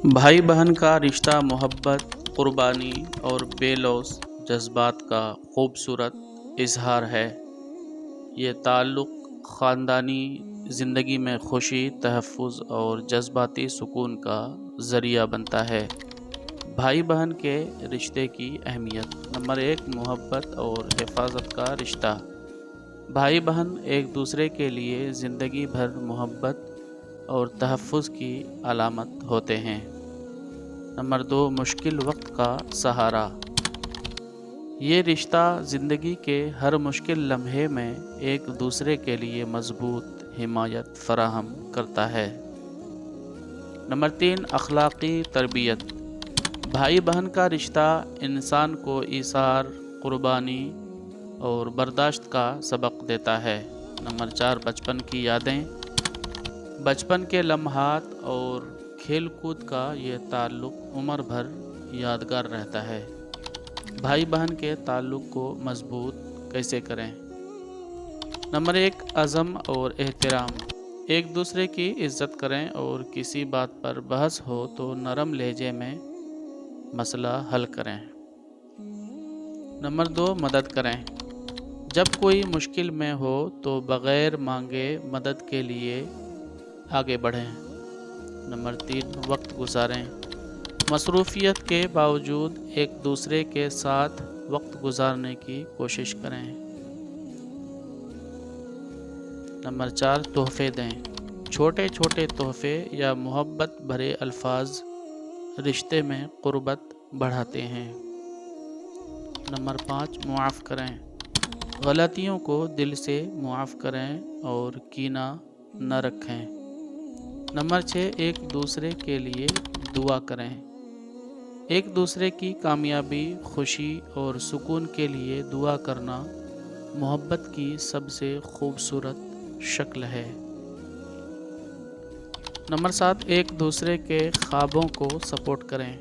بھائی بہن کا رشتہ محبت، قربانی اور بے لوث جذبات کا خوبصورت اظہار ہے۔ یہ تعلق خاندانی زندگی میں خوشی، تحفظ اور جذباتی سکون کا ذریعہ بنتا ہے۔ بھائی بہن کے رشتے کی اہمیت۔ نمبر 1، محبت اور حفاظت کا رشتہ۔ بھائی بہن ایک دوسرے کے لیے زندگی بھر محبت اور تحفظ کی علامت ہوتے ہیں۔ نمبر 2، مشکل وقت کا سہارا۔ یہ رشتہ زندگی کے ہر مشکل لمحے میں ایک دوسرے کے لیے مضبوط حمایت فراہم کرتا ہے۔ نمبر 3، اخلاقی تربیت۔ بھائی بہن کا رشتہ انسان کو ایثار، قربانی اور برداشت کا سبق دیتا ہے۔ نمبر 4، بچپن کی یادیں۔ بچپن کے لمحات اور کھیل کود کا یہ تعلق عمر بھر یادگار رہتا ہے۔ بھائی بہن کے تعلق کو مضبوط کیسے کریں؟ نمبر 1، عزم اور احترام۔ ایک دوسرے کی عزت کریں اور کسی بات پر بحث ہو تو نرم لہجے میں مسئلہ حل کریں۔ نمبر 2، مدد کریں۔ جب کوئی مشکل میں ہو تو بغیر مانگے مدد کے لیے آگے بڑھیں۔ نمبر 3، وقت گزاریں۔ مصروفیت کے باوجود ایک دوسرے کے ساتھ وقت گزارنے کی کوشش کریں۔ نمبر 4، تحفے دیں۔ چھوٹے چھوٹے تحفے یا محبت بھرے الفاظ رشتے میں قربت بڑھاتے ہیں۔ نمبر 5، معاف کریں۔ غلطیوں کو دل سے معاف کریں اور کینہ نہ رکھیں۔ نمبر 6، ایک دوسرے کے لیے دعا کریں۔ ایک دوسرے کی کامیابی، خوشی اور سکون کے لیے دعا کرنا محبت کی سب سے خوبصورت شکل ہے۔ نمبر 7، ایک دوسرے کے خوابوں کو سپورٹ کریں۔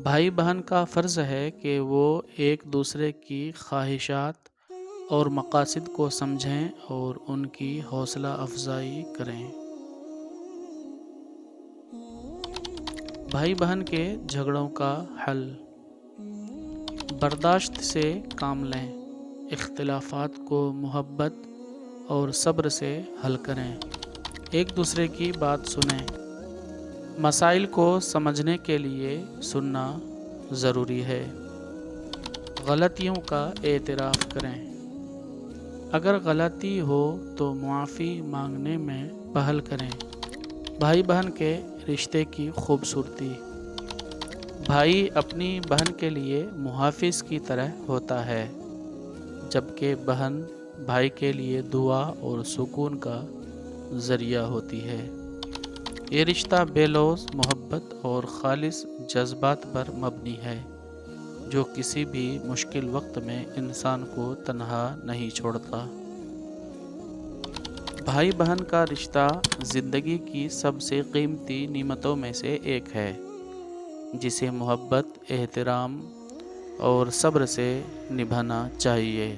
بھائی بہن کا فرض ہے کہ وہ ایک دوسرے کی خواہشات اور مقاصد کو سمجھیں اور ان کی حوصلہ افزائی کریں۔ بھائی بہن کے جھگڑوں کا حل۔ برداشت سے کام لیں۔ اختلافات کو محبت اور صبر سے حل کریں۔ ایک دوسرے کی بات سنیں۔ مسائل کو سمجھنے کے لیے سننا ضروری ہے۔ غلطیوں کا اعتراف کریں۔ اگر غلطی ہو تو معافی مانگنے میں پہل کریں۔ بھائی بہن کے رشتے کی خوبصورتی۔ بھائی اپنی بہن کے لیے محافظ کی طرح ہوتا ہے، جبکہ بہن بھائی کے لیے دعا اور سکون کا ذریعہ ہوتی ہے۔ یہ رشتہ بے لوث محبت اور خالص جذبات پر مبنی ہے، جو کسی بھی مشکل وقت میں انسان کو تنہا نہیں چھوڑتا۔ بھائی بہن کا رشتہ زندگی کی سب سے قیمتی نعمتوں میں سے ایک ہے، جسے محبت، احترام اور صبر سے نبھانا چاہیے۔